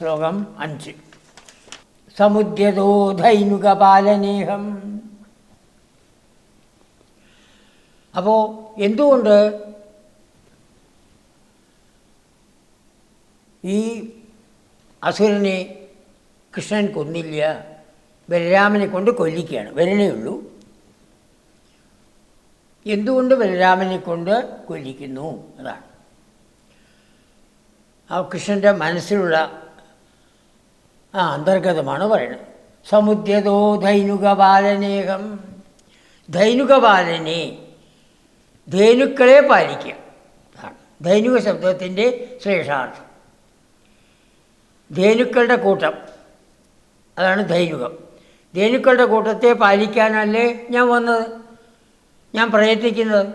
ശ്ലോകം 5. സമുദ്യതോ ധൈനുകപാലനേഹം. അപ്പോൾ എന്തുകൊണ്ട് ഈ അസുരനെ കൃഷ്ണൻ കൊന്നില്ല, ബലരാമനെ കൊണ്ട് കൊല്ലിക്കുകയാണ്? വരണേ ഉള്ളൂ. എന്തുകൊണ്ട് ബലരാമനെ കൊണ്ട് കൊല്ലിക്കുന്നു? അതാണ് ആ കൃഷ്ണൻ്റെ മനസ്സിലുള്ള അന്തർഗതമാണ് പറയുന്നത്. സമുദ്യതോ ധൈനുകപാലനേഹം. ധൈനുകപാലനെ, ധേനുക്കളെ പാലിക്കുക. ധൈനുക ശബ്ദത്തിൻ്റെ ശ്രേഷ്ഠാർത്ഥം. ധേനുക്കളുടെ കൂട്ടം, അതാണ് ധൈനുകം. ധേനുക്കളുടെ കൂട്ടത്തെ പാലിക്കാനല്ലേ ഞാൻ വന്നത്, ഞാൻ പ്രയത്നിക്കുന്നത്.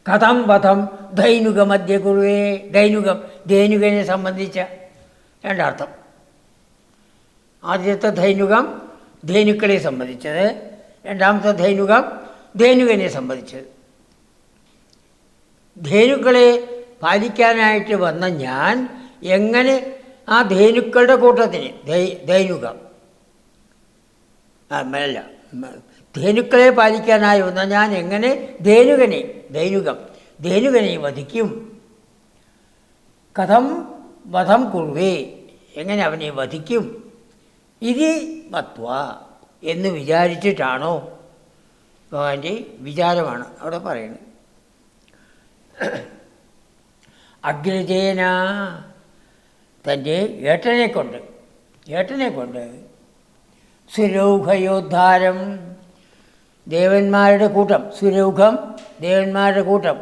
കഥം വധം ധൈനുക മധ്യ കുറുവേ. ധൈനുകം, ധേനുകനെ സംബന്ധിച്ച രണ്ടർത്ഥം. ആദ്യത്തെ ധൈനുകം ധേനുക്കളെ സംബന്ധിച്ചത്, രണ്ടാമത്തെ ധൈനുകം ധേനുകനെ സംബന്ധിച്ചത്. ധേനുക്കളെ പാലിക്കാനായിട്ട് വന്ന ഞാൻ എങ്ങനെ ആ ധേനുക്കളുടെ കൂട്ടത്തിന് ധൈനുകം അല്ല, ധേനുക്കളെ പാലിക്കാനായി വന്ന ഞാൻ എങ്ങനെ ധേനുകനെ വധിക്കും? കഥം വധം കുറുവേ, എങ്ങനെ അവനെ വധിക്കും? ഇതി മത്വ, എന്ന് വിചാരിച്ചിട്ടാണോ? ഭഗവാന്റെ വിചാരമാണ് അവിടെ പറയുന്നത്. അഗ്രജേന, തൻ്റെ ഏട്ടനെ കൊണ്ട് സുരൗഘയോദ്ധാരം, ദേവന്മാരുടെ കൂട്ടം. സുരൗഘം, ദേവന്മാരുടെ കൂട്ടം.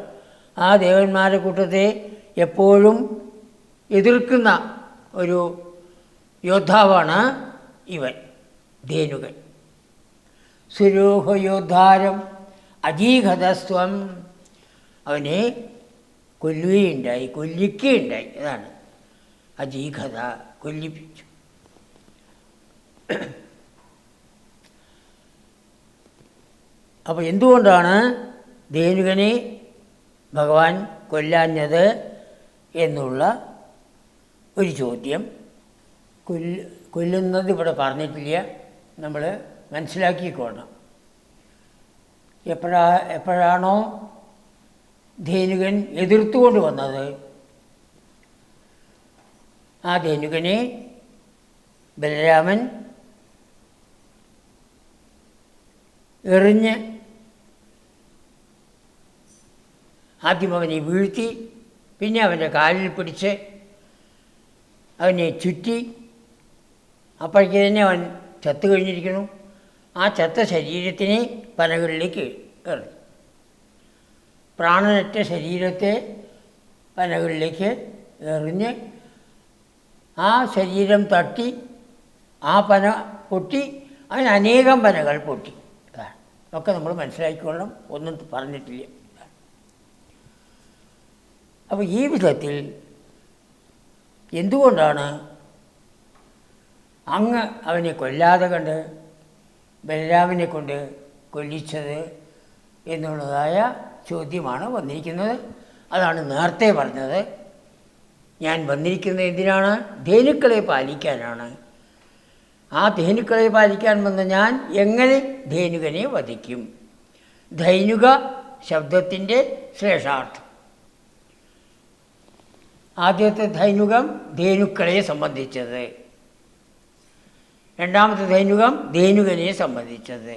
ആ ദേവന്മാരുടെ കൂട്ടത്തെ എപ്പോഴും എതിർക്കുന്ന ഒരു യോദ്ധാവാണ് ഇവൻ, ധേനുകൻ. സുരൂഹയോദ്ധാരം അജീഘതസ്വം, അവനെ കൊല്ലിക്കുകയുണ്ടായി. അതാണ് അജീഘത, കൊല്ലിപ്പിച്ചു. അപ്പോൾ എന്തുകൊണ്ടാണ് ധേനുകനെ ഭഗവാൻ കൊല്ലാഞ്ഞത് എന്നുള്ള ഒരു ചോദ്യം. കൊല്ലുന്നത് ഇവിടെ പറഞ്ഞിട്ടില്ല, നമ്മൾ മനസ്സിലാക്കിക്കോണം. എപ്പോഴാണോ ധേനുകൻ എതിർത്തുകൊണ്ട് വന്നത്, ആ ധേനുകനെ ബലരാമൻ എറിഞ്ഞ് ആദ്യം അവനെ വീഴ്ത്തി, പിന്നെ അവൻ്റെ കാലിൽ പിടിച്ച് അവനെ ചുറ്റി. അപ്പോഴേക്ക് തന്നെ അവൻ ചത്തു കഴിഞ്ഞിരിക്കുന്നു. ആ ചത്ത ശരീരത്തിനെ പനകളിലേക്ക് എറിഞ്ഞു. പ്രാണനറ്റ ശരീരത്തെ പനകളിലേക്ക് എറിഞ്ഞ് ആ ശരീരം തട്ടി ആ പന പൊട്ടി. അവന് അനേകം പനകൾ പൊട്ടി. ഒക്കെ നമ്മൾ മനസ്സിലാക്കിക്കൊള്ളണം, ഒന്നും പറഞ്ഞിട്ടില്ല. അപ്പോൾ ഈ വിധത്തിൽ എന്തുകൊണ്ടാണ് അങ്ങ് അവനെ കൊല്ലാതെ കണ്ട് ബലരാമനെ കൊണ്ട് കൊല്ലിച്ചത് എന്നുള്ളതായ ചോദ്യമാണ് വന്നിരിക്കുന്നത്. അതാണ് നേരത്തെ പറഞ്ഞത്. ഞാൻ വന്നിരിക്കുന്നത് എന്തിനാണ്? ധേനുക്കളെ പാലിക്കാനാണ്. ആ ധേനുക്കളെ പാലിക്കാൻ വന്ന ഞാൻ എങ്ങനെ ധേനുകനെ വധിക്കും? ധൈനുക ശബ്ദത്തിൻ്റെ ശ്രേഷ്ഠാർത്ഥം. ആദ്യത്തെ ധൈനുകം ധേനുക്കളെ സംബന്ധിച്ചത്, രണ്ടാമത്തെ ധൈനുകം ധേനുകനെ സംബന്ധിച്ചത്.